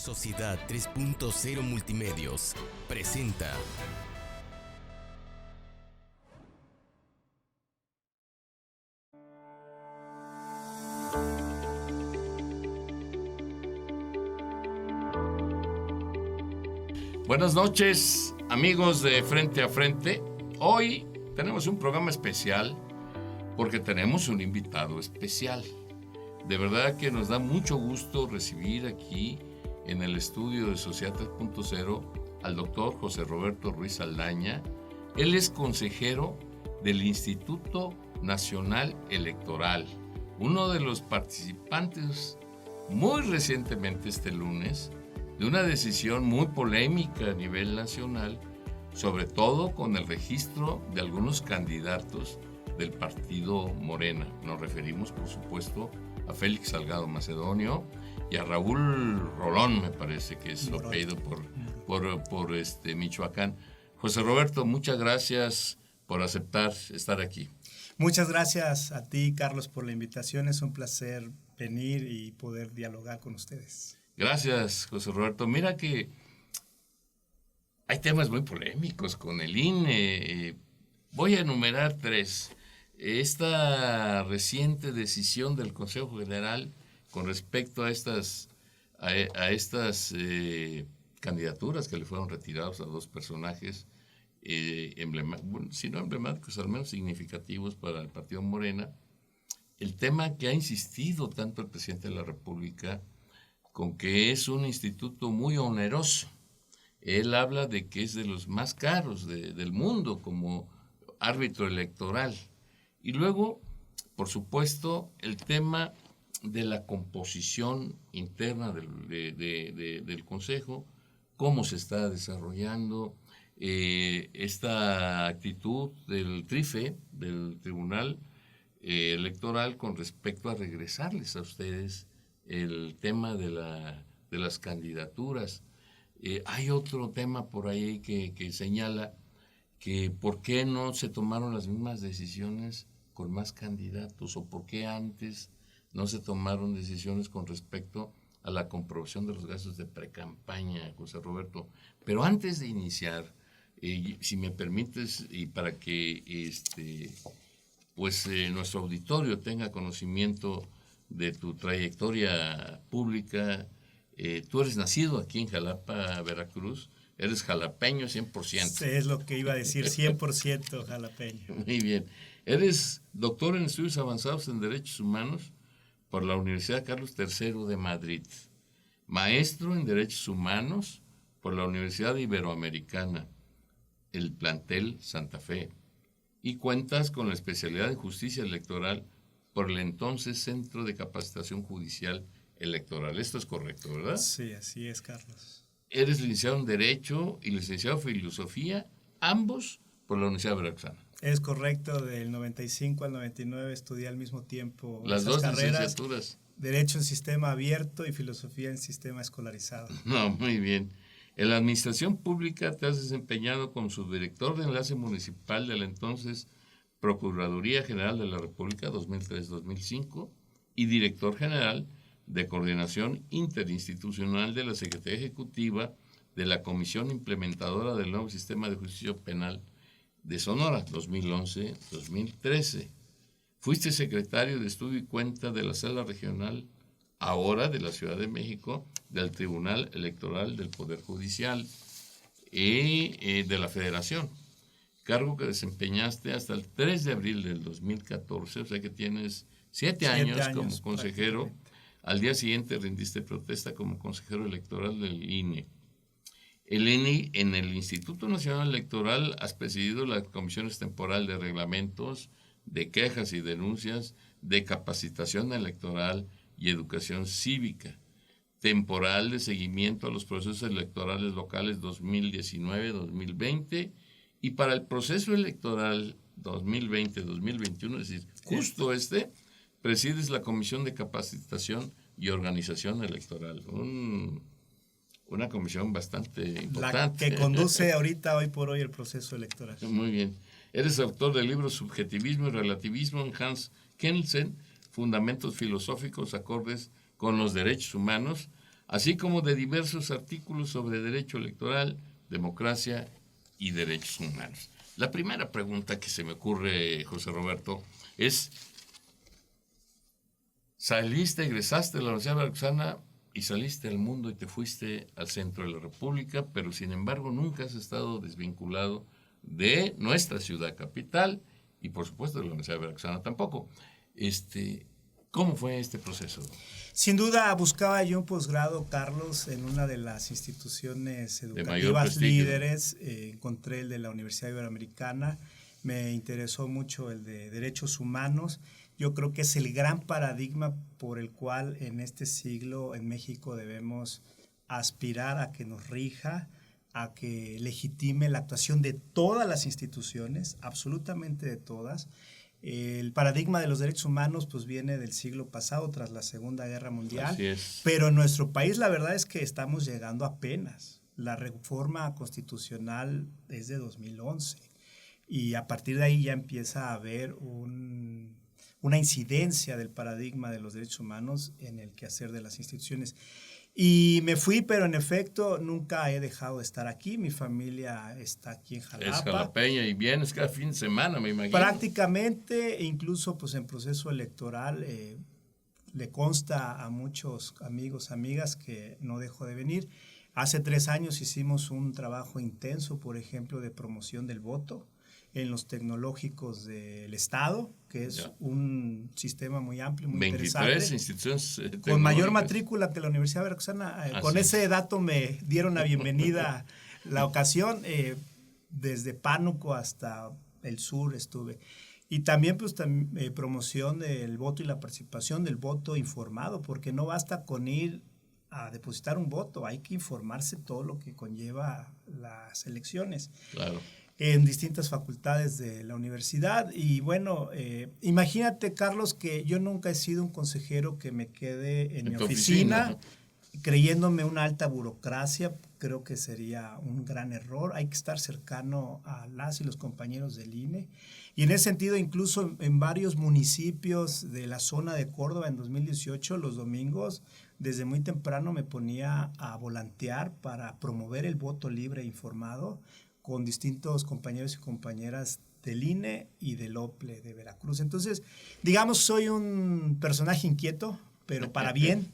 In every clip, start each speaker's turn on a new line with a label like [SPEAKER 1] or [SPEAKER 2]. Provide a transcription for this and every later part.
[SPEAKER 1] Sociedad 3.0 Multimedios presenta.
[SPEAKER 2] Buenas noches, amigos de Frente a Frente. Hoy tenemos un programa especial porque tenemos un invitado especial. De verdad que nos da mucho gusto recibir aquí en el estudio de Sociedad 3.0 al doctor José Roberto Ruiz Saldaña. Él es consejero del Instituto Nacional Electoral, uno de los participantes muy recientemente este lunes de una decisión muy polémica a nivel nacional, sobre todo con el registro de algunos candidatos del partido Morena. Nos referimos, por supuesto, a Félix Salgado Macedonio y a Raúl Rolón, me parece que es su apellido por Michoacán. José Roberto, muchas gracias por aceptar estar aquí.
[SPEAKER 3] Muchas gracias a ti, Carlos, por la invitación. Es un placer venir y poder dialogar con ustedes.
[SPEAKER 2] Gracias, José Roberto. Mira que hay temas muy polémicos con el INE. Voy a enumerar tres. Esta reciente decisión del Consejo General con respecto a estas candidaturas que le fueron retirados a dos personajes si no emblemáticos, al menos significativos para el partido Morena. El tema que ha insistido tanto el presidente de la República con que es un instituto muy oneroso. Él habla de que es de los más caros del mundo como árbitro electoral. Y luego, por supuesto, el tema de la composición interna del Consejo, cómo se está desarrollando esta actitud del TRIFE, del Tribunal Electoral, con respecto a regresarles a ustedes el tema de las candidaturas. Hay otro tema por ahí que señala que por qué no se tomaron las mismas decisiones con más candidatos, o por qué antes no se tomaron decisiones con respecto a la comprobación de los gastos de precampaña, José Roberto. Pero antes de iniciar, si me permites, y para que nuestro auditorio tenga conocimiento de tu trayectoria pública, tú eres nacido aquí en Jalapa, Veracruz. Eres jalapeño 100%.
[SPEAKER 3] Es lo que iba a decir, 100% jalapeño.
[SPEAKER 2] Muy bien. Eres doctor en estudios avanzados en Derechos Humanos por la Universidad Carlos III de Madrid. Maestro en Derechos Humanos por la Universidad Iberoamericana, el plantel Santa Fe. Y cuentas con la especialidad en Justicia Electoral por el entonces Centro de Capacitación Judicial Electoral. Esto es correcto, ¿verdad?
[SPEAKER 3] Sí, así es, Carlos.
[SPEAKER 2] Eres licenciado en Derecho y licenciado en Filosofía, ambos por la Universidad Veracruzana.
[SPEAKER 3] Es correcto, del 95 al 99 estudié al mismo tiempo
[SPEAKER 2] las dos
[SPEAKER 3] carreras,
[SPEAKER 2] licenciaturas.
[SPEAKER 3] Derecho en Sistema Abierto y Filosofía en Sistema Escolarizado.
[SPEAKER 2] No, muy bien. En la Administración Pública te has desempeñado como subdirector de Enlace Municipal de la entonces Procuraduría General de la República 2003-2005 y director general de Coordinación Interinstitucional de la Secretaría Ejecutiva de la Comisión Implementadora del Nuevo Sistema de Justicia Penal de Sonora, 2011-2013. Fuiste secretario de Estudio y Cuenta de la Sala Regional, ahora de la Ciudad de México, del Tribunal Electoral del Poder Judicial y de la Federación, cargo que desempeñaste hasta el 3 de abril del 2014, o sea que tienes 7 años como consejero. Al día siguiente rindiste protesta como consejero electoral del INE. En el Instituto Nacional Electoral has presidido las comisiones temporal de reglamentos, de quejas y denuncias, de capacitación electoral y educación cívica, temporal de seguimiento a los procesos electorales locales 2019-2020 y para el proceso electoral 2020-2021, es decir, justo presides la Comisión de Capacitación y Organización Electoral. Una comisión bastante importante.
[SPEAKER 3] La que conduce hoy por hoy el proceso electoral.
[SPEAKER 2] Muy bien. Eres autor del libro Subjetivismo y Relativismo en Hans Kelsen, Fundamentos Filosóficos Acordes con los Derechos Humanos, así como de diversos artículos sobre derecho electoral, democracia y derechos humanos. La primera pregunta que se me ocurre, José Roberto, es, egresaste de la Universidad Veracruzana y saliste al mundo y te fuiste al centro de la República, pero sin embargo nunca has estado desvinculado de nuestra ciudad capital y por supuesto de la Universidad Veracruzana tampoco. ¿Cómo fue este proceso?
[SPEAKER 3] Sin duda buscaba yo un posgrado, Carlos, en una de las instituciones educativas líderes. Encontré el de la Universidad Iberoamericana. Me interesó mucho el de Derechos Humanos. Yo creo que es el gran paradigma por el cual en este siglo en México debemos aspirar a que nos rija, a que legitime la actuación de todas las instituciones, absolutamente de todas. El paradigma de los derechos humanos pues viene del siglo pasado, tras la Segunda Guerra Mundial.
[SPEAKER 2] Así es.
[SPEAKER 3] Pero en nuestro país la verdad es que estamos llegando apenas. La reforma constitucional es de 2011 y a partir de ahí ya empieza a haber una incidencia del paradigma de los derechos humanos en el quehacer de las instituciones. Y me fui, pero en efecto nunca he dejado de estar aquí. Mi familia está aquí en Jalapa.
[SPEAKER 2] Es jalapeña y vienes cada fin de semana, me imagino.
[SPEAKER 3] Prácticamente, incluso pues en proceso electoral, le consta a muchos amigos, amigas que no dejo de venir. Hace 3 años hicimos un trabajo intenso, por ejemplo, de promoción del voto en los tecnológicos del Estado, que es un sistema muy amplio, muy
[SPEAKER 2] 23
[SPEAKER 3] interesante.
[SPEAKER 2] instituciones
[SPEAKER 3] con mayor matrícula que la Universidad Veracruzana. Con ese dato me dieron la bienvenida la ocasión. Desde Pánuco hasta el sur estuve. Y también pues promoción del voto y la participación del voto informado, porque no basta con ir a depositar un voto, hay que informarse todo lo que conlleva las elecciones.
[SPEAKER 2] Claro.
[SPEAKER 3] En distintas facultades de la universidad. Y bueno, imagínate, Carlos, que yo nunca he sido un consejero que me quede en mi oficina creyéndome una alta burocracia. Creo que sería un gran error. Hay que estar cercano a las y los compañeros del INE. Y en ese sentido, incluso en varios municipios de la zona de Córdoba en 2018, los domingos, desde muy temprano me ponía a volantear para promover el voto libre e informado con distintos compañeros y compañeras del INE y del OPLE de Veracruz. Entonces, digamos, soy un personaje inquieto, pero para bien,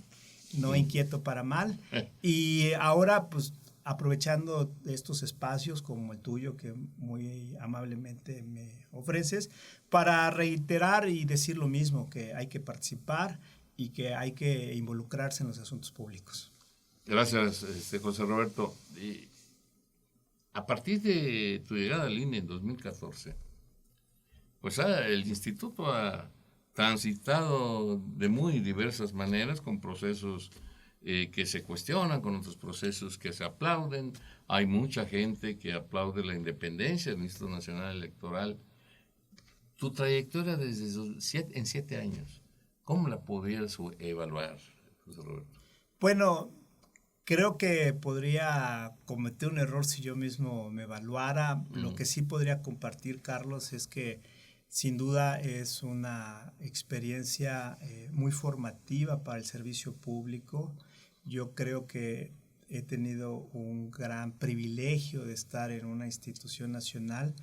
[SPEAKER 3] no inquieto para mal. Y ahora, pues, aprovechando estos espacios como el tuyo, que muy amablemente me ofreces, para reiterar y decir lo mismo, que hay que participar y que hay que involucrarse en los asuntos públicos.
[SPEAKER 2] Gracias, José Roberto. A partir de tu llegada al INE en 2014, pues el instituto ha transitado de muy diversas maneras, con procesos que se cuestionan, con otros procesos que se aplauden. Hay mucha gente que aplaude la independencia del Instituto Nacional Electoral. Tu trayectoria en 7 años, ¿cómo la podrías evaluar, José Roberto?
[SPEAKER 3] Bueno, creo que podría cometer un error si yo mismo me evaluara. Lo que sí podría compartir, Carlos, es que sin duda es una experiencia muy formativa para el servicio público. Yo creo que he tenido un gran privilegio de estar en una institución nacional,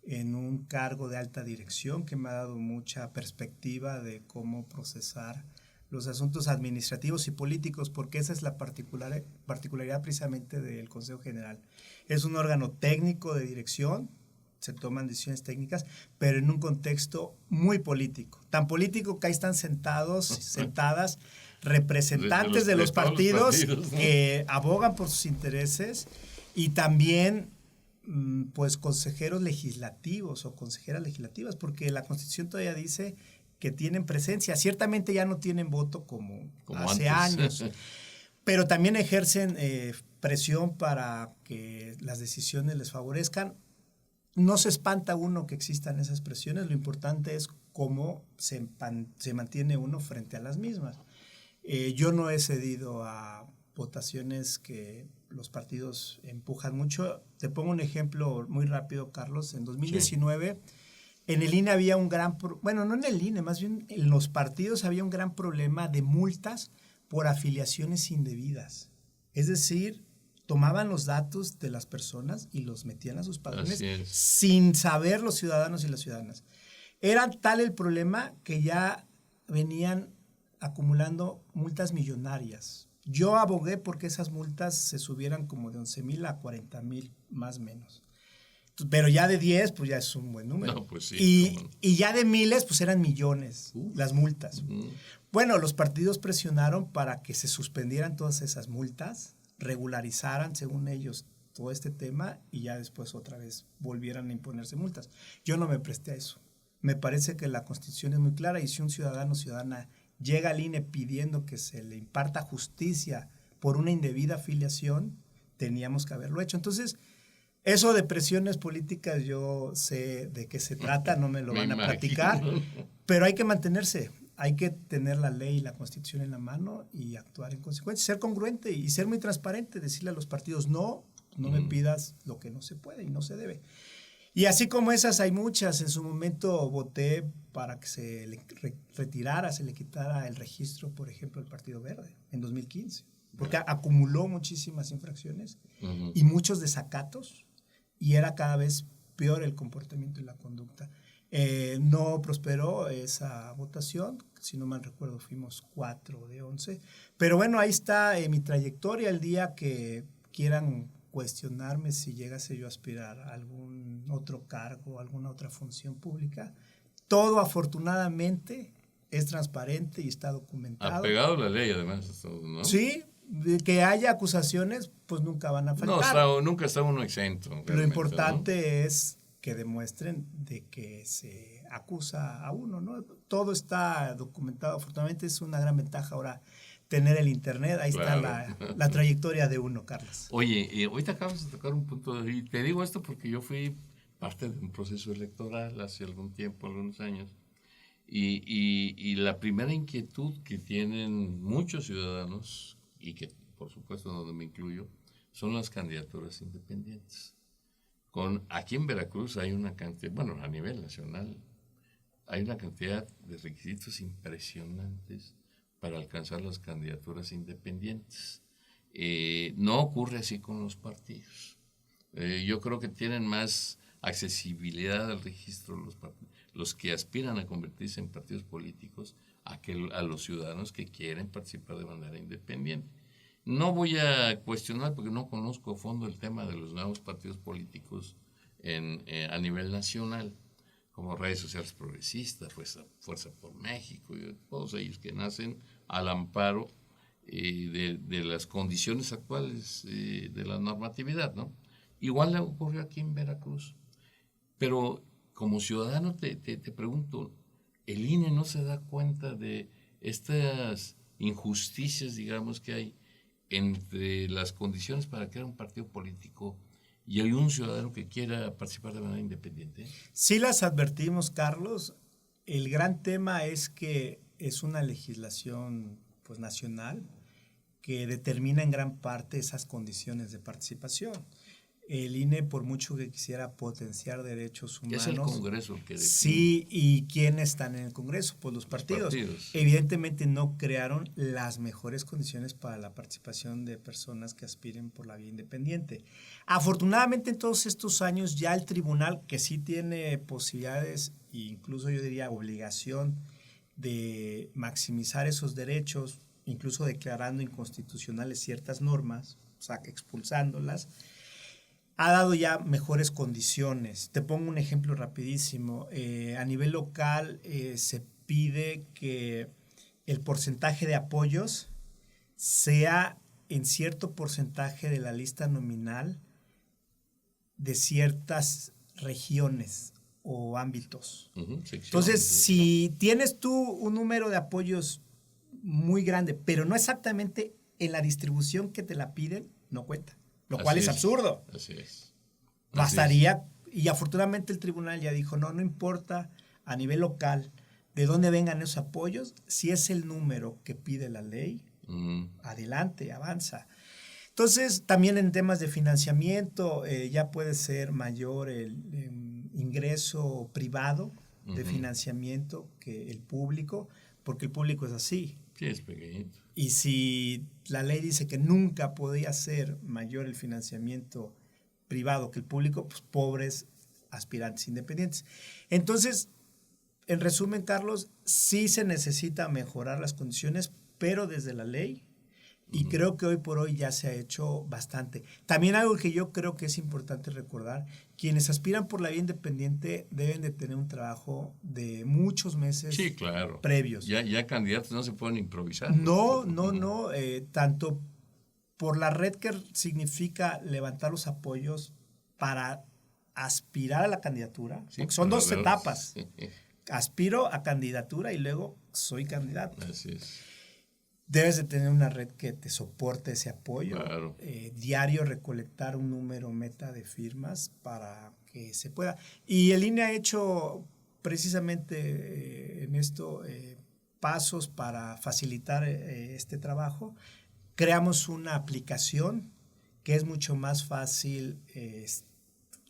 [SPEAKER 3] en un cargo de alta dirección que me ha dado mucha perspectiva de cómo procesar los asuntos administrativos y políticos, porque esa es la particularidad precisamente del Consejo General. Es un órgano técnico de dirección, se toman decisiones técnicas, pero en un contexto muy político. Tan político que ahí están sentadas representantes de los partidos que abogan por sus intereses y también pues consejeros legislativos o consejeras legislativas, porque la Constitución todavía dice que tienen presencia. Ciertamente ya no tienen voto como hace años, pero también ejercen presión para que las decisiones les favorezcan. No se espanta uno que existan esas presiones, lo importante es cómo se mantiene uno frente a las mismas. Yo no he cedido a votaciones que los partidos empujan mucho. Te pongo un ejemplo muy rápido, Carlos. En 2019, en el INE había un gran... no en el INE, más bien en los partidos había un gran problema de multas por afiliaciones indebidas. Es decir, tomaban los datos de las personas y los metían a sus padrones sin saber los ciudadanos y las ciudadanas. Era tal el problema que ya venían acumulando multas millonarias. Yo abogué porque esas multas se subieran como de 11,000 a 40,000, más o menos. Pero ya de 10, pues ya es un buen número.
[SPEAKER 2] No, pues sí,
[SPEAKER 3] y ya de miles, pues eran millones las multas. Bueno, los partidos presionaron para que se suspendieran todas esas multas, regularizaran, según ellos, todo este tema y ya después otra vez volvieran a imponerse multas. Yo no me presté a eso. Me parece que la Constitución es muy clara y si un ciudadano o ciudadana llega al INE pidiendo que se le imparta justicia por una indebida afiliación, teníamos que haberlo hecho. Entonces, eso de presiones políticas yo sé de qué se trata, no me lo van a platicar, pero hay que mantenerse, hay que tener la ley y la Constitución en la mano y actuar en consecuencia, ser congruente y ser muy transparente, decirle a los partidos, no me pidas lo que no se puede y no se debe. Y así como esas hay muchas. En su momento voté para que se le retirara, se le quitara el registro, por ejemplo, del Partido Verde en 2015, porque acumuló muchísimas infracciones y muchos desacatos y era cada vez peor el comportamiento y la conducta. No prosperó esa votación, si no mal recuerdo fuimos 4 de 11, pero bueno, ahí está mi trayectoria. El día que quieran cuestionarme si llegase yo a aspirar a algún otro cargo, alguna otra función pública, todo afortunadamente es transparente y está documentado.
[SPEAKER 2] Apegado a la ley, además, ¿no?
[SPEAKER 3] Sí, de que haya acusaciones, pues nunca van a faltar.
[SPEAKER 2] No, nunca está uno exento.
[SPEAKER 3] Lo importante es que demuestren de que se acusa a uno, ¿no? Todo está documentado. Afortunadamente es una gran ventaja ahora tener el internet. Ahí está la trayectoria de uno, Carlos.
[SPEAKER 2] Oye, ahorita acabas de tocar un punto, y te digo esto porque yo fui parte de un proceso electoral hace algún tiempo, algunos años, y la primera inquietud que tienen muchos ciudadanos, y que por supuesto donde me incluyo, son las candidaturas independientes. Aquí en Veracruz hay una cantidad, bueno, a nivel nacional, hay una cantidad de requisitos impresionantes para alcanzar las candidaturas independientes. No ocurre así con los partidos. Yo creo que tienen más accesibilidad al registro los que aspiran a convertirse en partidos políticos a los ciudadanos que quieren participar de manera independiente. No voy a cuestionar porque no conozco a fondo el tema de los nuevos partidos políticos a nivel nacional, como redes sociales progresistas, Fuerza por México, y todos ellos que nacen al amparo de las condiciones actuales de la normatividad, ¿no? Igual le ocurrió aquí en Veracruz. Pero como ciudadano te pregunto, ¿el INE no se da cuenta de estas injusticias, digamos, que hay entre las condiciones para crear un partido político y hay un ciudadano que quiera participar de manera independiente?
[SPEAKER 3] Sí las advertimos, Carlos. El gran tema es que es una legislación pues nacional que determina en gran parte esas condiciones de participación. El INE, por mucho que quisiera potenciar derechos humanos...
[SPEAKER 2] Es el Congreso el que define.
[SPEAKER 3] Sí, ¿y quiénes están en el Congreso? Pues los partidos. Evidentemente no crearon las mejores condiciones para la participación de personas que aspiren por la vía independiente. Afortunadamente en todos estos años ya el tribunal, que sí tiene posibilidades e incluso yo diría obligación de maximizar esos derechos, incluso declarando inconstitucionales ciertas normas, o sea, expulsándolas, ha dado ya mejores condiciones. Te pongo un ejemplo rapidísimo. A nivel local se pide que el porcentaje de apoyos sea en cierto porcentaje de la lista nominal de ciertas regiones o ámbitos. Entonces, si tienes tú un número de apoyos muy grande, pero no exactamente en la distribución que te la piden, no cuenta. Lo cual es absurdo.
[SPEAKER 2] Así es.
[SPEAKER 3] Bastaría, y afortunadamente el tribunal ya dijo, no importa a nivel local de dónde vengan esos apoyos, si es el número que pide la ley, adelante, avanza. Entonces, también en temas de financiamiento, ya puede ser mayor el ingreso privado de financiamiento que el público, porque el público es así.
[SPEAKER 2] Sí, es pequeñito.
[SPEAKER 3] Y si la ley dice que nunca podía ser mayor el financiamiento privado que el público, pues pobres aspirantes independientes. Entonces, en resumen, Carlos, sí se necesita mejorar las condiciones, pero desde la ley, y creo que hoy por hoy ya se ha hecho bastante. También algo que yo creo que es importante recordar, quienes aspiran por la vía independiente deben de tener un trabajo de muchos meses
[SPEAKER 2] Sí, claro.
[SPEAKER 3] previos.
[SPEAKER 2] Ya candidatos no se pueden improvisar.
[SPEAKER 3] No, tanto por la red que significa levantar los apoyos para aspirar a la candidatura,
[SPEAKER 2] Sí,
[SPEAKER 3] porque son dos etapas.
[SPEAKER 2] Sí.
[SPEAKER 3] Aspiro a candidatura y luego soy candidato.
[SPEAKER 2] Así es.
[SPEAKER 3] Debes de tener una red que te soporte ese apoyo.
[SPEAKER 2] Claro.
[SPEAKER 3] Diario recolectar un número meta de firmas para que se pueda. Y el INE ha hecho precisamente en esto pasos para facilitar este trabajo. Creamos una aplicación que es mucho más fácil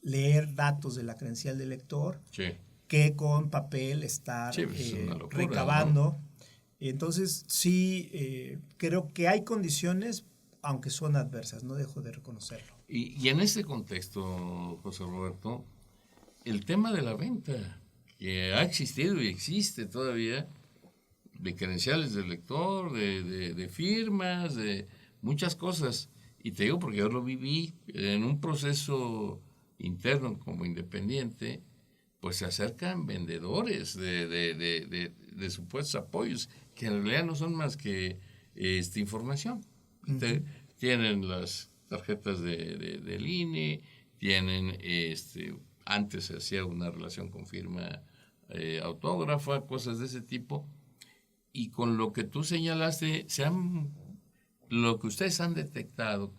[SPEAKER 3] leer datos de la credencial del elector que con papel estar
[SPEAKER 2] pues es una locura,
[SPEAKER 3] recabando.
[SPEAKER 2] ¿no?
[SPEAKER 3] Entonces, sí, creo que hay condiciones, aunque son adversas, no dejo de reconocerlo.
[SPEAKER 2] Y en este contexto, José Roberto, el tema de la venta, que ha existido y existe todavía, de credenciales del lector, de firmas, de muchas cosas. Y te digo porque yo lo viví en un proceso interno como independiente, pues se acercan vendedores de supuestos apoyos, que en realidad no son más que información. Uh-huh. Tienen las tarjetas del INE, tienen, antes se hacía una relación con firma autógrafa, cosas de ese tipo, y con lo que tú señalaste, lo que ustedes han detectado,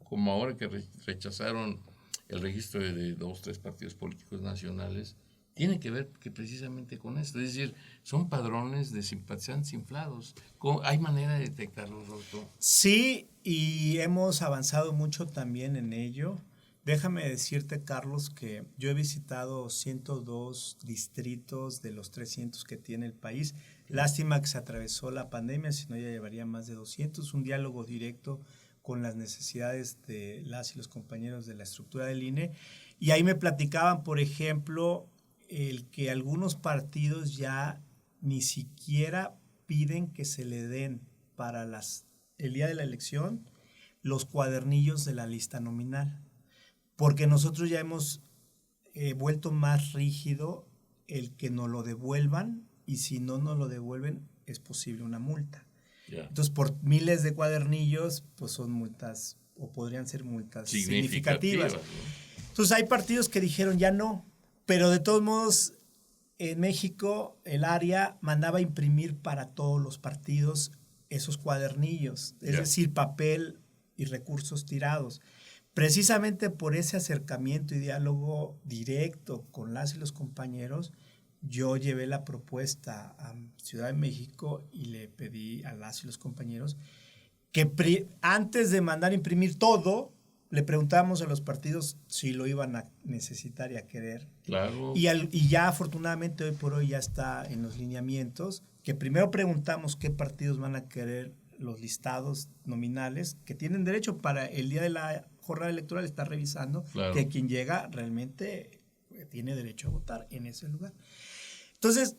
[SPEAKER 2] como ahora que rechazaron el registro de 2, 3 partidos políticos nacionales, tiene que ver precisamente con esto. Es decir, son padrones de simpatizantes inflados. ¿Hay manera de detectarlos, doctor?
[SPEAKER 3] Sí, y hemos avanzado mucho también en ello. Déjame decirte, Carlos, que yo he visitado 102 distritos de los 300 que tiene el país. Lástima que se atravesó la pandemia, si no ya llevaría más de 200. Un diálogo directo con las necesidades de las y los compañeros de la estructura del INE. Y ahí me platicaban, por ejemplo, el que algunos partidos ya ni siquiera piden que se le den para el día de la elección los cuadernillos de la lista nominal, porque nosotros ya hemos vuelto más rígido el que nos lo devuelvan, y si no nos lo devuelven es posible una multa. Yeah. Entonces, por miles de cuadernillos, pues son multas, o podrían ser multas significativas. Entonces, hay partidos que dijeron ya no, pero de todos modos, en México, el área mandaba imprimir para todos los partidos esos cuadernillos, es decir, papel y recursos tirados. Precisamente por ese acercamiento y diálogo directo con las y los compañeros, yo llevé la propuesta a Ciudad de México y le pedí a las y los compañeros que antes de mandar imprimir todo, le preguntábamos a los partidos si lo iban a necesitar y a querer.
[SPEAKER 2] Claro.
[SPEAKER 3] Y ya afortunadamente hoy por hoy ya está en los lineamientos, que primero preguntamos qué partidos van a querer los listados nominales, que tienen derecho para el día de la jornada electoral estar revisando, claro, que quien llega realmente tiene derecho a votar en ese lugar. Entonces,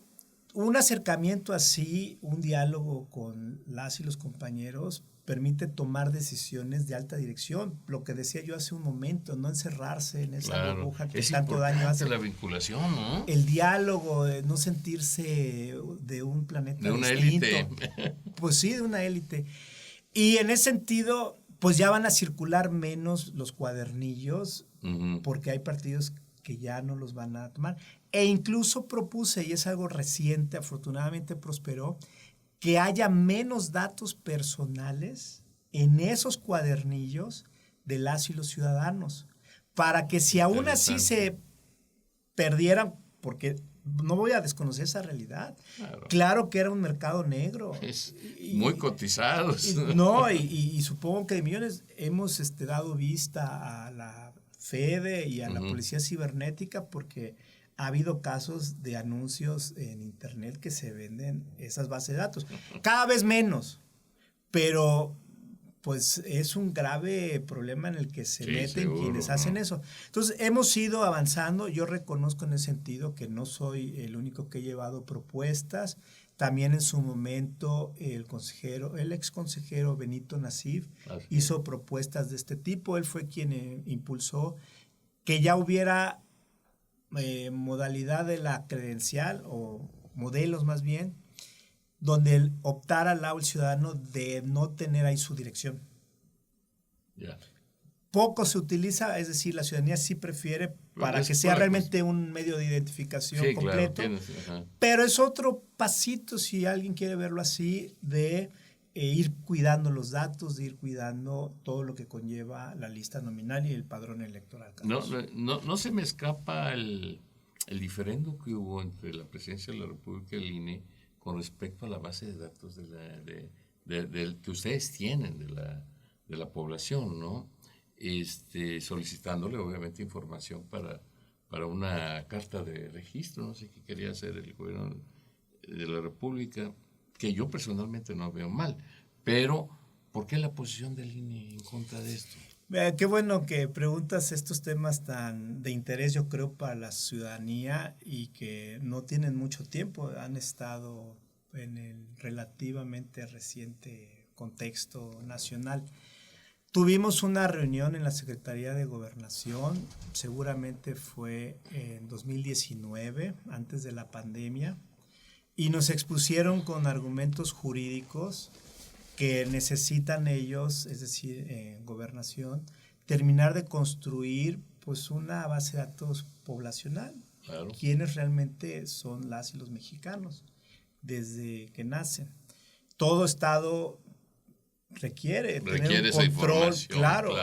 [SPEAKER 3] un acercamiento así, un diálogo con las y los compañeros, permite tomar decisiones de alta dirección. Lo que decía yo hace un momento, no encerrarse en esa burbuja que tanto daño hace.
[SPEAKER 2] La vinculación, ¿no?
[SPEAKER 3] El diálogo, de no sentirse de un planeta
[SPEAKER 2] de una
[SPEAKER 3] distinto.
[SPEAKER 2] élite.
[SPEAKER 3] Pues sí, de una élite. Y en ese sentido, pues ya van a circular menos los cuadernillos, porque hay partidos que ya no los van a tomar. E incluso propuse, y es algo reciente, afortunadamente prosperó, que haya menos datos personales en esos cuadernillos de las y los ciudadanos, para que si aún así se perdieran, porque no voy a desconocer esa realidad, claro que era un mercado negro.
[SPEAKER 2] Muy cotizados.
[SPEAKER 3] Y supongo que de millones hemos dado vista a la FEDE y a la Policía Cibernética, porque ha habido casos de anuncios en internet que se venden esas bases de datos. Cada vez menos, pero pues es un grave problema en el que se meten
[SPEAKER 2] seguro,
[SPEAKER 3] quienes hacen eso. Entonces, hemos ido avanzando. Yo reconozco en ese sentido que no soy el único que he llevado propuestas. También en su momento el ex consejero Benito Nasif hizo propuestas de este tipo. Él fue quien impulsó que ya hubiera modalidad de la credencial, o modelos más bien, donde él optara al lado el ciudadano de no tener ahí su dirección.
[SPEAKER 2] Ya.
[SPEAKER 3] Poco se utiliza, es decir, la ciudadanía sí prefiere para que sea realmente un medio de identificación completo.
[SPEAKER 2] Claro,
[SPEAKER 3] pero es otro pasito, si alguien quiere verlo así, de ir cuidando los datos, de ir cuidando todo lo que conlleva la lista nominal y el padrón electoral.
[SPEAKER 2] No se me escapa el diferendo que hubo entre la Presidencia de la República y el INE con respecto a la base de datos que ustedes tienen de la población, ¿no? Solicitándole obviamente información para una carta de registro, no sé qué quería hacer el gobierno de la República, que yo personalmente no veo mal, pero ¿por qué la posición del INE en contra de esto?
[SPEAKER 3] Qué bueno que preguntas estos temas tan de interés, yo creo, para la ciudadanía, y que no tienen mucho tiempo, han estado en el relativamente reciente contexto nacional. Tuvimos una reunión en la Secretaría de Gobernación, seguramente fue en 2019, antes de la pandemia, y nos expusieron con argumentos jurídicos que necesitan ellos, es decir, Gobernación, terminar de construir pues una base de datos poblacional.
[SPEAKER 2] Claro.
[SPEAKER 3] ¿Quiénes realmente son las y los mexicanos desde que nacen? Todo estado requiere tener un control, claro.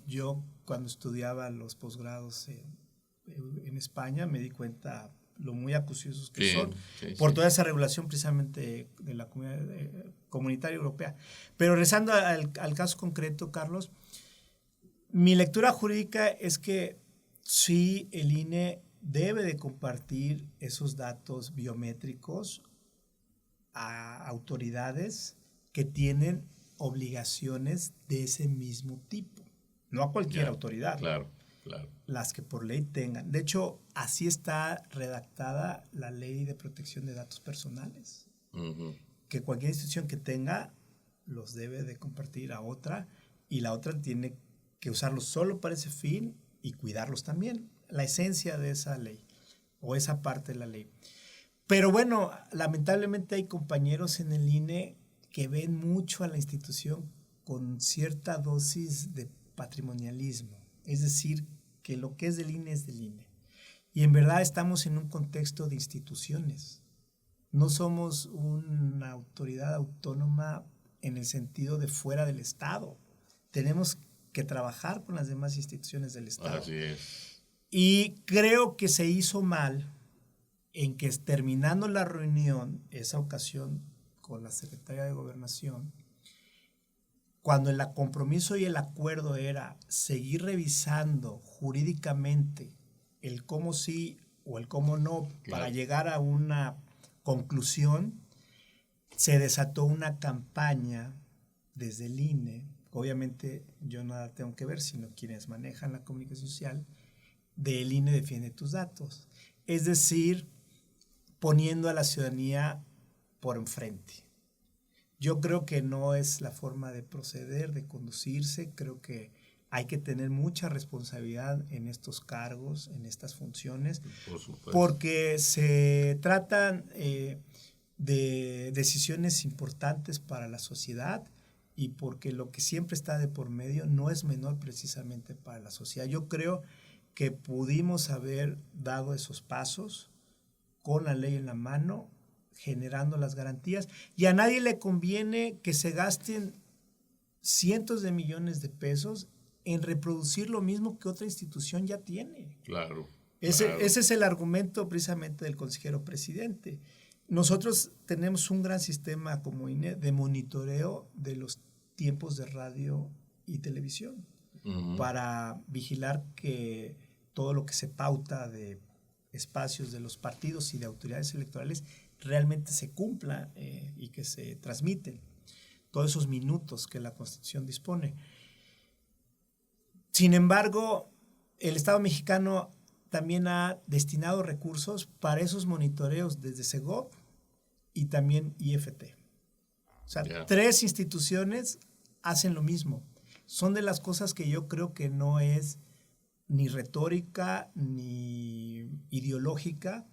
[SPEAKER 3] Yo cuando estudiaba los posgrados en España me di cuenta lo muy acuciosos que son por toda esa regulación precisamente de la comunidad comunitaria europea. Pero regresando al caso concreto, Carlos, mi lectura jurídica es que sí, el INE debe de compartir esos datos biométricos a autoridades que tienen obligaciones de ese mismo tipo, no a cualquier autoridad.
[SPEAKER 2] Claro.
[SPEAKER 3] Las que por ley tengan. De hecho, así está redactada la Ley de Protección de Datos Personales. Uh-huh. Que cualquier institución que tenga los debe de compartir a otra, y la otra tiene que usarlos solo para ese fin y cuidarlos también. La esencia de esa ley, o esa parte de la ley. Pero bueno, lamentablemente hay compañeros en el INE que ven mucho a la institución con cierta dosis de patrimonialismo. Es decir, que lo que es del INE es del INE. Y en verdad estamos en un contexto de instituciones. No somos una autoridad autónoma en el sentido de fuera del Estado. Tenemos que trabajar con las demás instituciones del Estado.
[SPEAKER 2] Así es.
[SPEAKER 3] Y creo que se hizo mal en que, terminando la reunión, esa ocasión con la Secretaría de Gobernación, cuando el compromiso y el acuerdo era seguir revisando jurídicamente el cómo sí o el cómo no, para llegar a una conclusión, se desató una campaña desde el INE, obviamente yo nada tengo que ver, sino quienes manejan la comunicación social, del INE defiende tus datos. Es decir, poniendo a la ciudadanía por enfrente. Yo creo que no es la forma de proceder, de conducirse. Creo que hay que tener mucha responsabilidad en estos cargos, en estas funciones, porque se tratan de decisiones importantes para la sociedad, y porque lo que siempre está de por medio no es menor precisamente para la sociedad. Yo creo que pudimos haber dado esos pasos con la ley en la mano, generando las garantías, y a nadie le conviene que se gasten cientos de millones de pesos en reproducir lo mismo que otra institución ya tiene.
[SPEAKER 2] Claro.
[SPEAKER 3] Ese es el argumento precisamente del consejero presidente. Nosotros tenemos un gran sistema como INE de monitoreo de los tiempos de radio y televisión, para vigilar que todo lo que se pauta de espacios de los partidos y de autoridades electorales realmente se cumpla y que se transmiten. todos esos minutos que la Constitución dispone. Sin embargo, el Estado mexicano también ha destinado recursos para esos monitoreos desde Segov y también IFT. O sea, tres instituciones hacen lo mismo. Son de las cosas que yo creo que no es ni retórica ni ideológica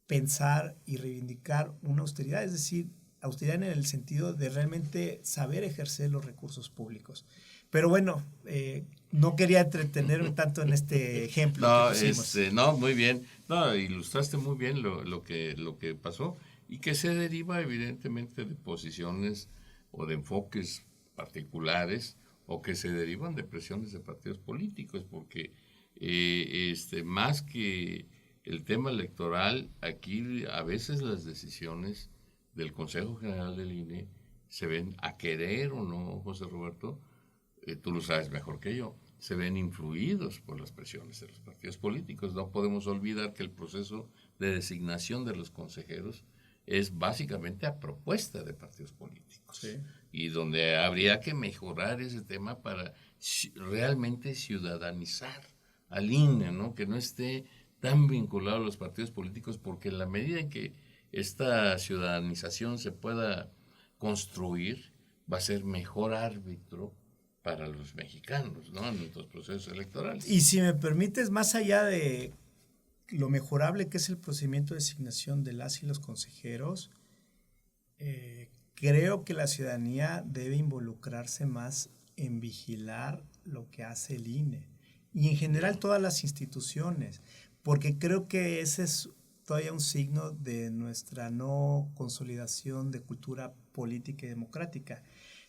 [SPEAKER 3] pensar y reivindicar una austeridad, es decir, austeridad en el sentido de realmente saber ejercer los recursos públicos. Pero bueno, no quería entretenerme tanto en este ejemplo.
[SPEAKER 2] No, muy bien. No, ilustraste muy bien lo que pasó y que se deriva evidentemente de posiciones o de enfoques particulares o que se derivan de presiones de partidos políticos, porque más que el tema electoral, aquí a veces las decisiones del Consejo General del INE se ven, a querer o no, José Roberto, tú lo sabes mejor que yo, se ven influidos por las presiones de los partidos políticos. No podemos olvidar que el proceso de designación de los consejeros es básicamente a propuesta de partidos políticos.
[SPEAKER 3] Sí.
[SPEAKER 2] Y donde habría que mejorar ese tema para realmente ciudadanizar al INE, ¿no? Que no esté tan vinculado a los partidos políticos, porque en la medida en que esta ciudadanización se pueda construir, va a ser mejor árbitro para los mexicanos, ¿no? En nuestros procesos electorales.
[SPEAKER 3] Y si me permites, más allá de lo mejorable que es el procedimiento de designación de las y los consejeros, creo que la ciudadanía debe involucrarse más en vigilar lo que hace el INE y en general todas las instituciones, porque creo que ese es todavía un signo de nuestra no consolidación de cultura política y democrática.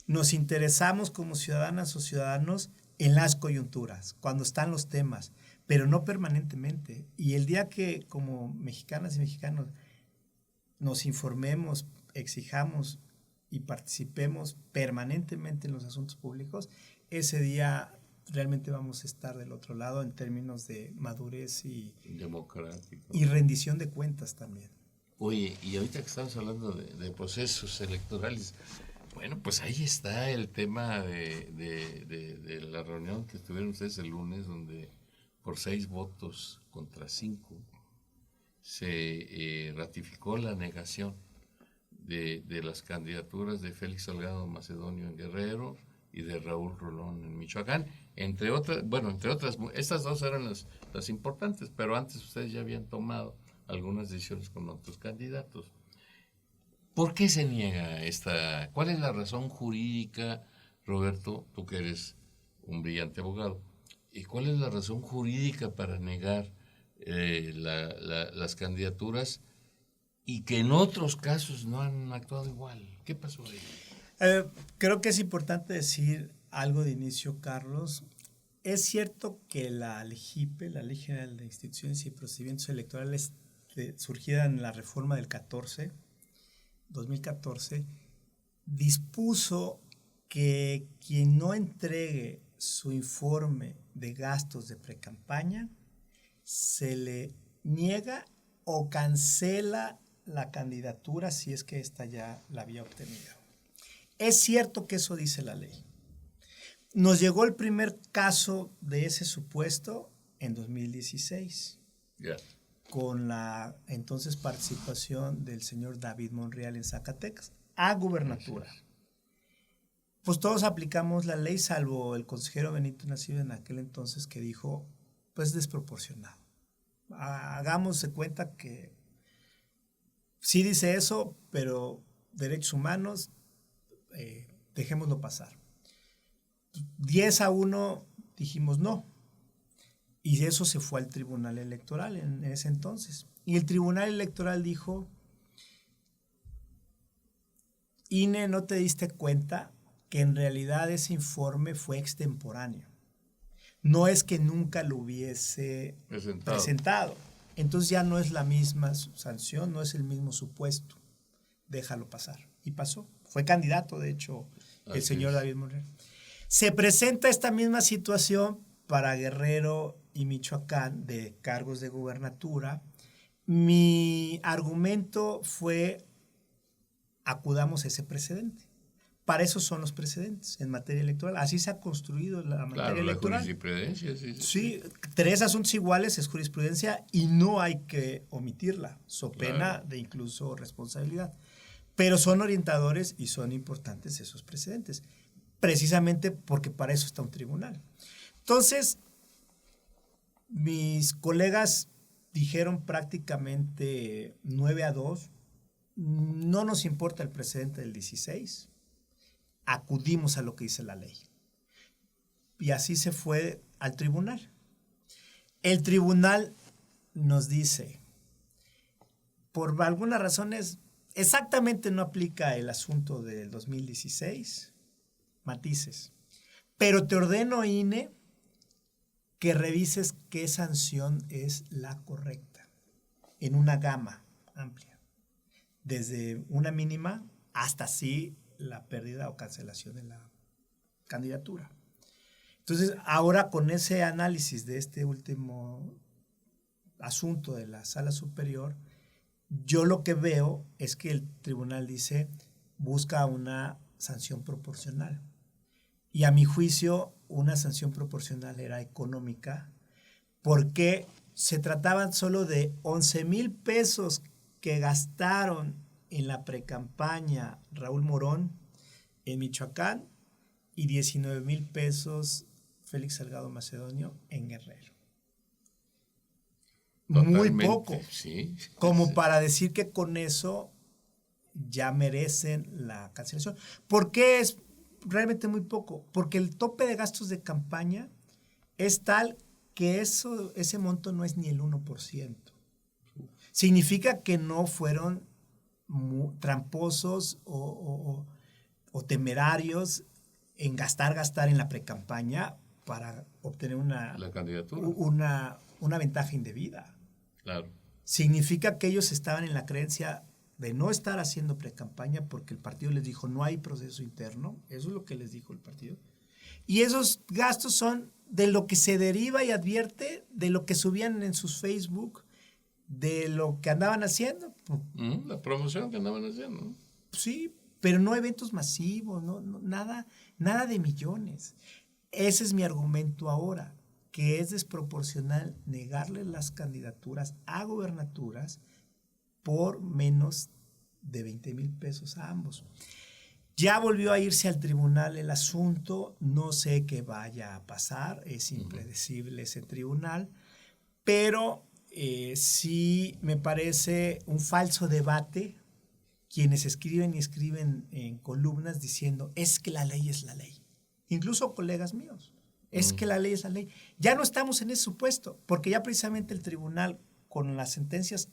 [SPEAKER 3] Nos interesamos como ciudadanas o ciudadanos en las coyunturas, cuando están los temas, pero no permanentemente. Y el día que como mexicanas y mexicanos nos informemos, exijamos y participemos permanentemente en los asuntos públicos, ese día realmente vamos a estar del otro lado en términos de madurez y
[SPEAKER 2] democrático
[SPEAKER 3] y rendición de cuentas también.
[SPEAKER 2] Oye, y ahorita que estamos hablando de procesos electorales, bueno, pues ahí está el tema de la reunión que tuvieron ustedes el lunes, donde por 6 votos contra 5 se ratificó la negación de las candidaturas de Félix Salgado Macedonio en Guerrero y de Raúl Rolón en Michoacán, entre otras, estas dos eran las importantes, pero antes ustedes ya habían tomado algunas decisiones con otros candidatos. ¿Por qué se niega esta? ¿Cuál es la razón jurídica, Roberto, tú que eres un brillante abogado? ¿Y cuál es la razón jurídica para negar las candidaturas y que en otros casos no han actuado igual? ¿Qué pasó ahí?
[SPEAKER 3] Creo que es importante decir algo de inicio, Carlos. Es cierto que la LGIPE, la Ley General de Instituciones y Procedimientos Electorales, surgida en la reforma del 2014, dispuso que quien no entregue su informe de gastos de precampaña se le niega o cancela la candidatura si es que ésta ya la había obtenido. Es cierto que eso dice la ley. Nos llegó el primer caso de ese supuesto en 2016. Con la entonces participación del señor David Monreal en Zacatecas a gubernatura. Pues todos aplicamos la ley, salvo el consejero Benito Nacido en aquel entonces, que dijo, pues desproporcionado. Hagamos de cuenta que sí dice eso, pero derechos humanos, dejémoslo pasar. 10-1 dijimos no. Y eso se fue al Tribunal Electoral en ese entonces. Y el Tribunal Electoral dijo, INE, ¿no te diste cuenta que en realidad ese informe fue extemporáneo? No es que nunca lo hubiese presentado. Entonces ya no es la misma sanción, no es el mismo supuesto. Déjalo pasar. Y pasó. Fue candidato, de hecho, el señor David Monreal. Se presenta esta misma situación para Guerrero y Michoacán de cargos de gubernatura. Mi argumento fue, acudamos a ese precedente, Para eso son los precedentes en materia electoral. Así se ha construido la materia electoral.
[SPEAKER 2] La jurisprudencia, sí.
[SPEAKER 3] Sí, 3 asuntos iguales es jurisprudencia y no hay que omitirla, so pena de incluso responsabilidad. Pero son orientadores y son importantes esos precedentes, precisamente porque para eso está un tribunal. Entonces, mis colegas dijeron prácticamente 9-2, no nos importa el precedente del 16, acudimos a lo que dice la ley. Y así se fue al tribunal. El tribunal nos dice, por algunas razones, exactamente no aplica el asunto del 2016, matices, pero te ordeno, INE, que revises qué sanción es la correcta, en una gama amplia, desde una mínima hasta sí la pérdida o cancelación de la candidatura. Entonces, ahora con ese análisis de este último asunto de la Sala Superior, yo lo que veo es que el tribunal dice, busca una sanción proporcional. Y a mi juicio, una sanción proporcional era económica, porque se trataban solo de 11,000 pesos que gastaron en la precampaña Raúl Morón en Michoacán y 19,000 pesos Félix Salgado Macedonio en Guerrero. Totalmente, muy poco,
[SPEAKER 2] sí,
[SPEAKER 3] como para decir que con eso ya merecen la cancelación. ¿Por qué es realmente muy poco? Porque el tope de gastos de campaña es tal que ese monto no es ni el 1%. Significa que no fueron tramposos o temerarios en gastar en la precampaña para obtener
[SPEAKER 2] la candidatura.
[SPEAKER 3] Una ventaja indebida.
[SPEAKER 2] Claro.
[SPEAKER 3] Significa que ellos estaban en la creencia de no estar haciendo precampaña porque el partido les dijo no hay proceso interno. Eso es lo que les dijo el partido. Y esos gastos son de lo que se deriva y advierte de lo que subían en sus Facebook, de lo que andaban haciendo.
[SPEAKER 2] La promoción que andaban haciendo.
[SPEAKER 3] Sí, pero no eventos masivos, no, nada de millones. Ese es mi argumento ahora, que es desproporcional negarle las candidaturas a gobernaturas por menos de 20,000 pesos a ambos. Ya volvió a irse al tribunal el asunto, no sé qué vaya a pasar, es impredecible ese tribunal, pero sí me parece un falso debate quienes escriben en columnas diciendo es que la ley es la ley. Incluso colegas míos, es que la ley es la ley. Ya no estamos en ese supuesto, porque ya precisamente el tribunal, con las sentencias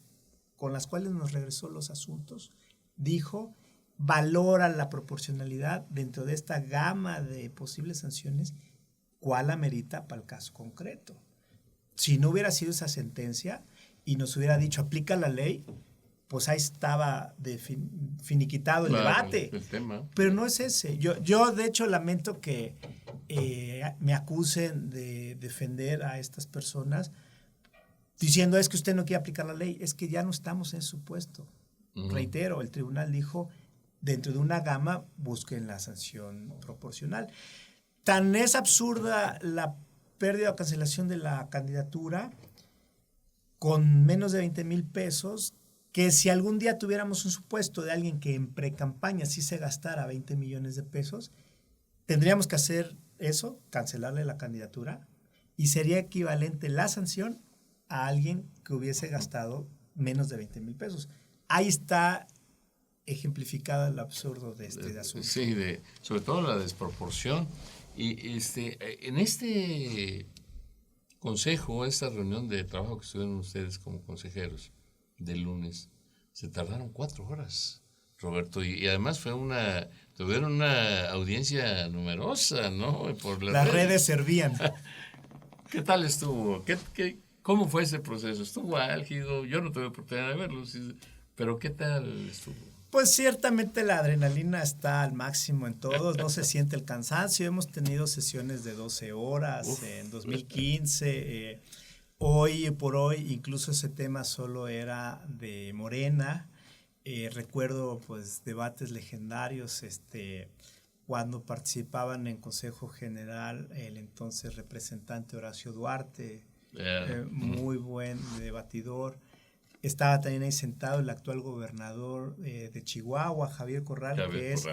[SPEAKER 3] con las cuales nos regresó los asuntos, dijo, valora la proporcionalidad dentro de esta gama de posibles sanciones, cuál amerita para el caso concreto. Si no hubiera sido esa sentencia y nos hubiera dicho, aplica la ley, pues ahí estaba finiquitado el debate.
[SPEAKER 2] El tema.
[SPEAKER 3] Pero no es ese. Yo de hecho lamento que me acusen de defender a estas personas diciendo es que usted no quiere aplicar la ley. Es que ya no estamos en ese supuesto. Reitero, el tribunal dijo dentro de una gama busquen la sanción proporcional. Tan es absurda la pérdida o cancelación de la candidatura con menos de 20,000 pesos que si algún día tuviéramos un supuesto de alguien que en precampaña sí se gastara 20 millones de pesos, tendríamos que hacer eso, cancelarle la candidatura, y sería equivalente la sanción a alguien que hubiese gastado menos de 20,000 pesos. Ahí está ejemplificado el absurdo de este asunto.
[SPEAKER 2] Sí, sobre todo la desproporción. Y en este consejo, esta reunión de trabajo que estuvieron ustedes como consejeros del lunes, se tardaron 4 horas, Roberto, y además tuvieron una audiencia numerosa, ¿no? Por
[SPEAKER 3] las redes servían.
[SPEAKER 2] ¿Qué tal estuvo? ¿Cómo fue ese proceso? ¿Estuvo álgido? Yo no tuve oportunidad de verlo, pero ¿qué tal estuvo?
[SPEAKER 3] Pues ciertamente la adrenalina está al máximo en todos, no se siente el cansancio. Hemos tenido sesiones de 12 horas en 2015. Hoy por hoy, incluso ese tema solo era de Morena. Recuerdo pues debates legendarios cuando participaban en Consejo General el entonces representante Horacio Duarte, muy buen debatidor. Estaba también ahí sentado el actual gobernador de Chihuahua, Javier Corral, que es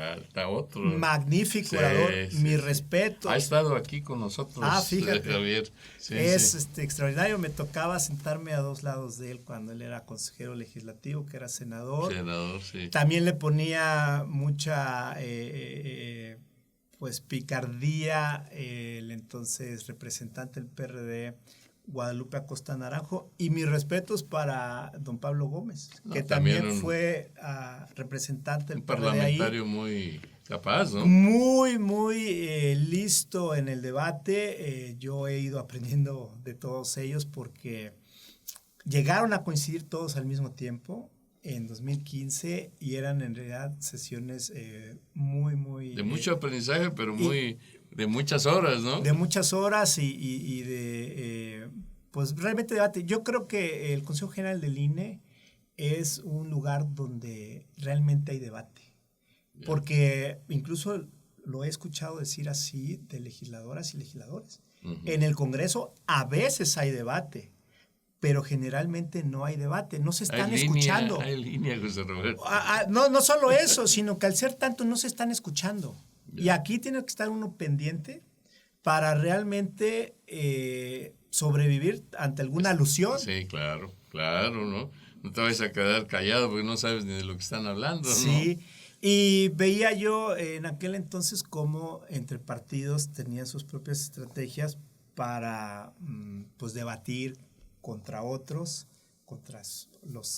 [SPEAKER 2] otro
[SPEAKER 3] magnífico orador, mis respetos.
[SPEAKER 2] Ha estado aquí con nosotros,
[SPEAKER 3] fíjate,
[SPEAKER 2] Javier.
[SPEAKER 3] Extraordinario. Me tocaba sentarme a dos lados de él cuando él era consejero legislativo, que era senador.
[SPEAKER 2] Sí.
[SPEAKER 3] También le ponía mucha pues picardía el entonces representante del PRD, Guadalupe Acosta Naranjo, y mis respetos para don Pablo Gómez, que también fue representante del PRD
[SPEAKER 2] parlamentario ahí, muy capaz, ¿no?
[SPEAKER 3] Muy listo en el debate. Yo he ido aprendiendo de todos ellos porque llegaron a coincidir todos al mismo tiempo en 2015 y eran en realidad sesiones muy...
[SPEAKER 2] De mucho aprendizaje, pero de muchas horas, ¿no?
[SPEAKER 3] De muchas horas y de, pues realmente debate. Yo creo que el Consejo General del INE es un lugar donde realmente hay debate. Bien. Porque incluso lo he escuchado decir así de legisladoras y legisladores. Uh-huh. En el Congreso a veces hay debate, pero generalmente no hay debate, no se están escuchando.
[SPEAKER 2] Hay línea, José Roberto.
[SPEAKER 3] No solo eso, sino que al ser tanto no se están escuchando. Yeah. Y aquí tiene que estar uno pendiente para realmente sobrevivir ante alguna alusión.
[SPEAKER 2] Sí, claro, ¿no? No te vayas a quedar callado porque no sabes ni de lo que están hablando, ¿no?
[SPEAKER 3] Sí, y veía yo en aquel entonces cómo entre partidos tenían sus propias estrategias para pues debatir contra otros, contra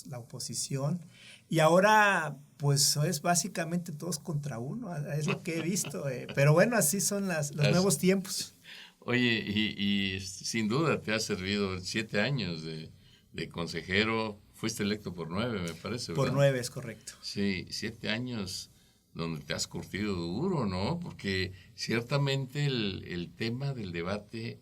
[SPEAKER 3] la oposición, y ahora pues es básicamente todos contra uno, es lo que he visto, pero bueno, así son los nuevos tiempos.
[SPEAKER 2] Oye, y sin duda te ha servido 7 años de consejero, fuiste electo por 9, me parece, ¿verdad?
[SPEAKER 3] Por 9, es correcto.
[SPEAKER 2] Sí, 7 años donde te has curtido duro, ¿no? Porque ciertamente el tema del debate,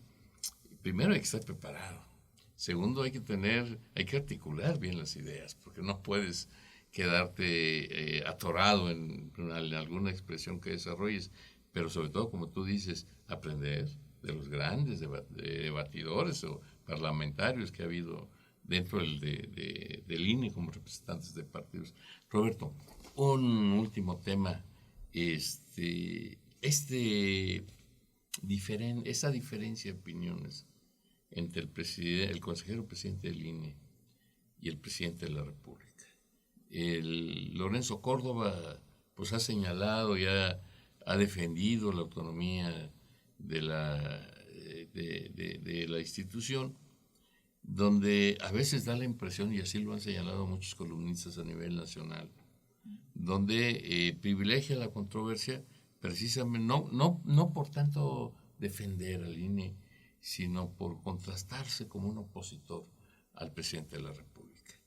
[SPEAKER 2] primero hay que estar preparado. Segundo, hay que articular bien las ideas, porque no puedes quedarte atorado en alguna expresión que desarrolles, pero sobre todo, como tú dices, aprender de los grandes debatidores o parlamentarios que ha habido dentro del INE como representantes de partidos. Roberto, un último tema, esa diferencia de opiniones entre el consejero presidente del INE y el presidente de la República. Lorenzo Córdoba pues ha señalado y ha defendido la autonomía de la institución, donde a veces da la impresión, y así lo han señalado muchos columnistas a nivel nacional, donde privilegia la controversia precisamente, no por tanto defender al INE, sino por contrastarse como un opositor al presidente de la República.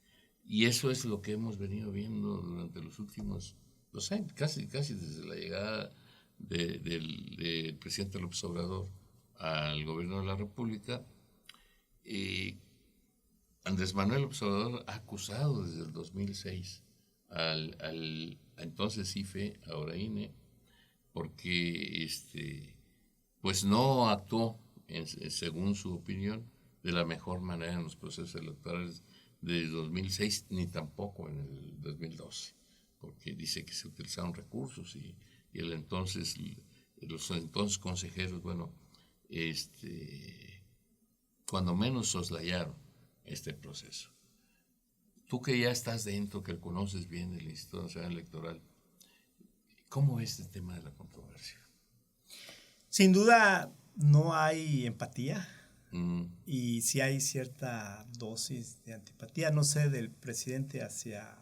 [SPEAKER 2] Y eso es lo que hemos venido viendo durante los últimos 2 años, casi desde la llegada del presidente López Obrador al gobierno de la República. Andrés Manuel López Obrador ha acusado desde el 2006 al entonces IFE, ahora INE, porque pues no actuó según su opinión de la mejor manera en los procesos electorales de 2006 ni tampoco en el 2012, porque dice que se utilizaron recursos y los entonces consejeros, bueno, cuando menos soslayaron este proceso. Tú que ya estás dentro, que conoces bien el Instituto Nacional Electoral, ¿cómo es este tema de la controversia?
[SPEAKER 3] Sin duda no hay empatía y sí hay cierta dosis de antipatía, no sé, del presidente hacia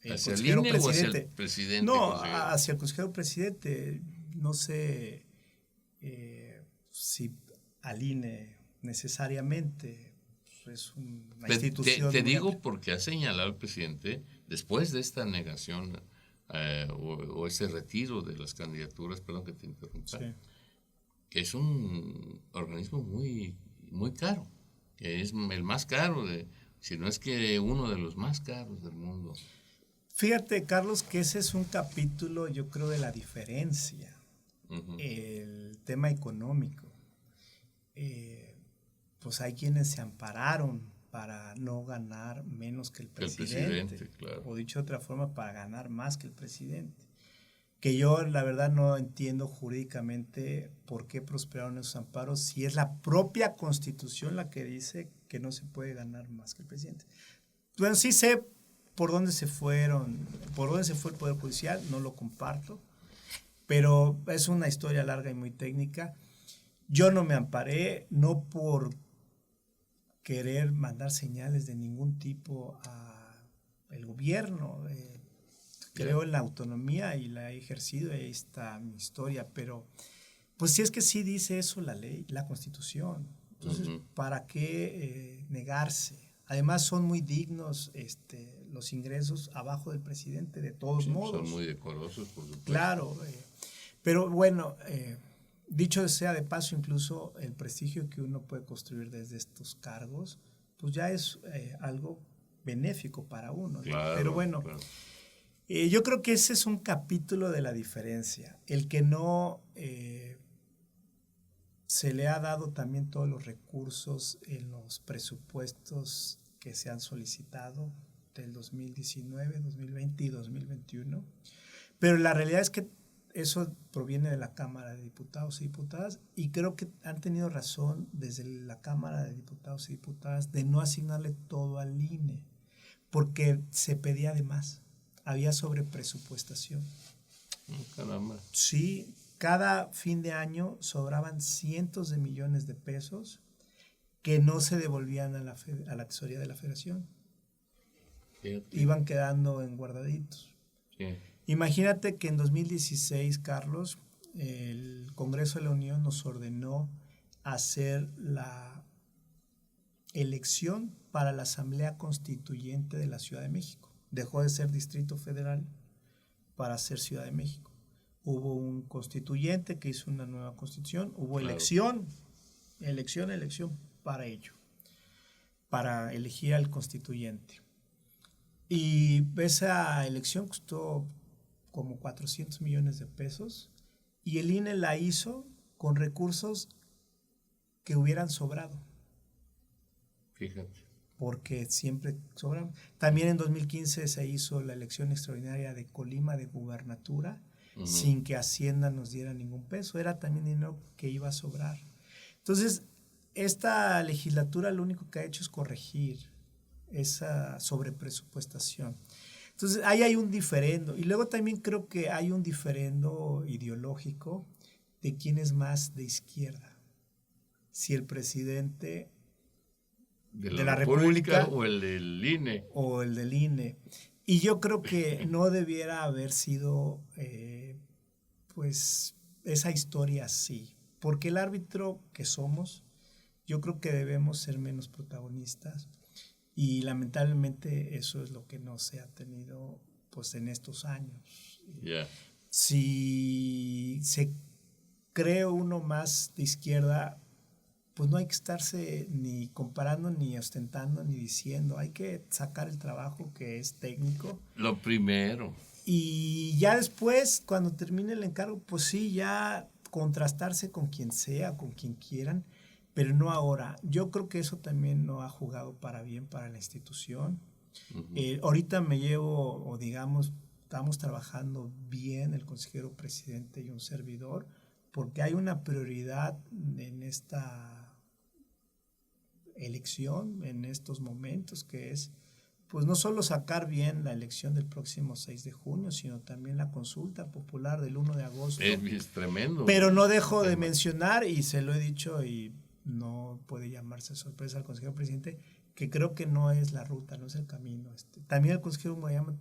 [SPEAKER 3] el consejero presidente.
[SPEAKER 2] ¿O hacia el presidente?
[SPEAKER 3] No, hacia el consejero presidente. No sé si al INE necesariamente es una institución.
[SPEAKER 2] Te digo porque ha señalado el presidente, después de esta negación o ese retiro de las candidaturas, perdón que te interrumpa, sí, que es un organismo muy, muy caro, que es el más caro, si no es que uno de los más caros del mundo.
[SPEAKER 3] Fíjate, Carlos, que ese es un capítulo, yo creo, de la diferencia el tema económico. Pues hay quienes se ampararon para no ganar menos que el presidente,
[SPEAKER 2] claro.
[SPEAKER 3] O dicho de otra forma, para ganar más que el presidente. Que yo la verdad no entiendo jurídicamente por qué prosperaron esos amparos si es la propia Constitución la que dice que no se puede ganar más que el presidente. Bueno, sí sé por dónde se fue el Poder Judicial, no lo comparto, pero es una historia larga y muy técnica. Yo no me amparé, no por querer mandar señales de ningún tipo al gobierno. Creo en la autonomía y la he ejercido, ahí está mi historia, pero pues si es que sí dice eso la ley, la Constitución. Entonces, ¿para qué negarse? Además son muy dignos los ingresos abajo del presidente, de todos modos.
[SPEAKER 2] Son muy decorosos, por supuesto.
[SPEAKER 3] Claro, pero bueno, dicho sea de paso, incluso el prestigio que uno puede construir desde estos cargos, pues ya es algo benéfico para uno, ¿no?
[SPEAKER 2] Claro,
[SPEAKER 3] pero bueno,
[SPEAKER 2] claro.
[SPEAKER 3] Yo creo que ese es un capítulo de la diferencia, el que no se le ha dado también todos los recursos en los presupuestos que se han solicitado del 2019, 2020 y 2021, pero la realidad es que eso proviene de la Cámara de Diputados y Diputadas y creo que han tenido razón desde la Cámara de Diputados y Diputadas de no asignarle todo al INE, porque se pedía de más. Había sobrepresupuestación.
[SPEAKER 2] Caramba.
[SPEAKER 3] Sí, cada fin de año sobraban cientos de millones de pesos que no se devolvían a la tesorería de la Federación.
[SPEAKER 2] Fíjate.
[SPEAKER 3] Iban quedando en guardaditos.
[SPEAKER 2] Sí.
[SPEAKER 3] Imagínate que en 2016, Carlos, el Congreso de la Unión nos ordenó hacer la elección para la Asamblea Constituyente de la Ciudad de México. Dejó de ser Distrito Federal para ser Ciudad de México. Hubo un constituyente que hizo una nueva constitución, hubo elección para ello, para elegir al constituyente. Y esa elección costó como 400 millones de pesos y el INE la hizo con recursos que hubieran sobrado.
[SPEAKER 2] Fíjate.
[SPEAKER 3] Porque siempre sobran. También en 2015 se hizo la elección extraordinaria de Colima de gubernatura sin que Hacienda nos diera ningún peso. Era también dinero que iba a sobrar. Entonces, esta legislatura lo único que ha hecho es corregir esa sobrepresupuestación. Entonces, ahí hay un diferendo. Y luego también creo que hay un diferendo ideológico de quién es más de izquierda. Si el presidente
[SPEAKER 2] de la República o el del INE.
[SPEAKER 3] O el del INE. Y yo creo que no debiera haber sido pues esa historia así. Porque el árbitro que somos, yo creo que debemos ser menos protagonistas. Y lamentablemente eso es lo que no se ha tenido pues en estos años.
[SPEAKER 2] Yeah.
[SPEAKER 3] Si se cree uno más de izquierda, pues no hay que estarse ni comparando, ni ostentando, ni diciendo. Hay que sacar el trabajo que es técnico.
[SPEAKER 2] Lo primero.
[SPEAKER 3] Y ya después, cuando termine el encargo, pues sí, ya contrastarse con quien sea, con quien quieran, pero no ahora. Yo creo que eso también no ha jugado para bien para la institución. Ahorita me llevo, o digamos, estamos trabajando bien el consejero presidente y un servidor, porque hay una prioridad en esta elección, en estos momentos, que es pues no solo sacar bien la elección del próximo 6 de junio, sino también la consulta popular del 1 de agosto.
[SPEAKER 2] Es tremendo.
[SPEAKER 3] Pero no dejo de mencionar, y se lo he dicho, y no puede llamarse sorpresa al consejero presidente, que creo que no es la ruta, no es el camino. También el consejero Murayama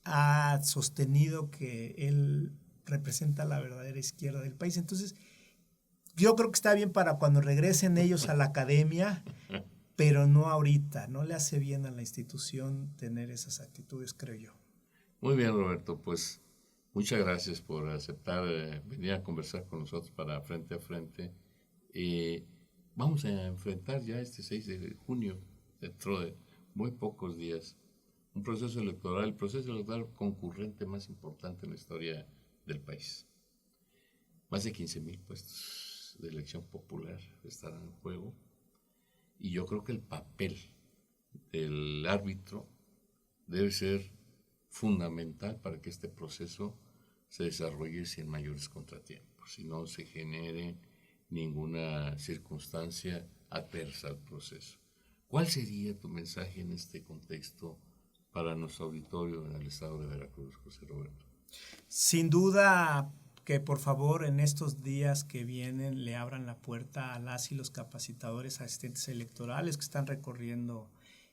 [SPEAKER 3] ha sostenido que él representa la verdadera izquierda del país. Entonces, yo creo que está bien para cuando regresen ellos a la academia, pero no ahorita. No le hace bien a la institución tener esas actitudes, creo yo.
[SPEAKER 2] Muy bien, Roberto. Pues muchas gracias por aceptar venir a conversar con nosotros para Frente a Frente. Vamos a enfrentar ya este 6 de junio, dentro de muy pocos días, un proceso electoral, el proceso electoral concurrente más importante en la historia del país. Más de 15,000 puestos de elección popular estarán en juego. Y yo creo que el papel del árbitro debe ser fundamental para que este proceso se desarrolle sin mayores contratiempos y no se genere ninguna circunstancia adversa al proceso. ¿Cuál sería tu mensaje en este contexto para nuestro auditorio en el estado de Veracruz, José Roberto?
[SPEAKER 3] Sin duda que por favor en estos días que vienen le abran la puerta a las y los capacitadores asistentes electorales que están recorriendo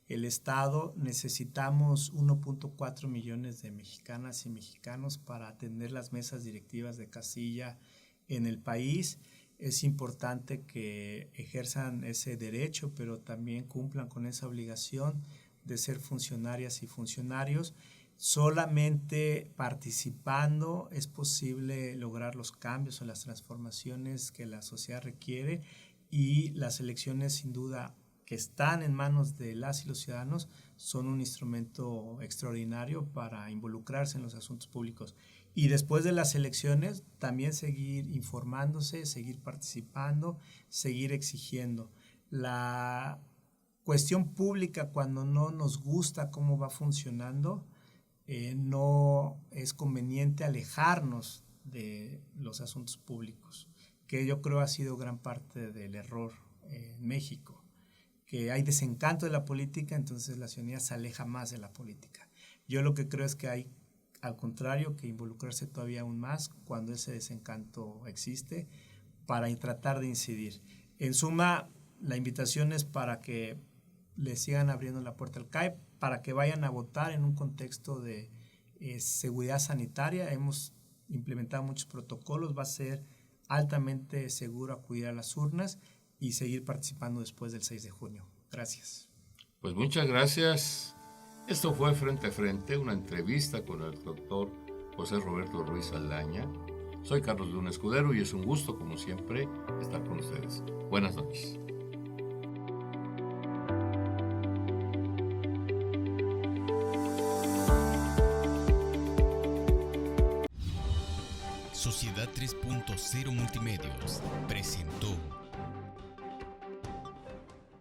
[SPEAKER 3] el estado. Necesitamos 1.4 millones de mexicanas y mexicanos para atender las mesas directivas de casilla en el país. Es importante que ejerzan ese derecho, pero también cumplan con esa obligación de ser funcionarias y funcionarios. Solamente participando es posible lograr los cambios o las transformaciones que la sociedad requiere, y las elecciones sin duda que están en manos de las y los ciudadanos son un instrumento extraordinario para involucrarse en los asuntos públicos. Y después de las elecciones también seguir informándose, seguir participando, seguir exigiendo. La cuestión pública, cuando no nos gusta cómo va funcionando, no es conveniente alejarnos de los asuntos públicos, que yo creo ha sido gran parte del error en México, que hay desencanto de la política, entonces la ciudadanía se aleja más de la política. Yo lo que creo es que hay, al contrario, que involucrarse todavía aún más cuando ese desencanto existe para tratar de incidir. En suma, la invitación es para que le sigan abriendo la puerta al CAE, para que vayan a votar en un contexto de seguridad sanitaria. Hemos implementado muchos protocolos, va a ser altamente seguro acudir a las urnas y seguir participando después del 6 de junio. Gracias.
[SPEAKER 2] Pues muchas gracias. Esto fue Frente a Frente, una entrevista con el doctor José Roberto Ruiz Saldaña. Soy Carlos Luna Escudero y es un gusto, como siempre, estar con ustedes. Buenas noches.
[SPEAKER 1] Sociedad 3.0 Multimedios presentó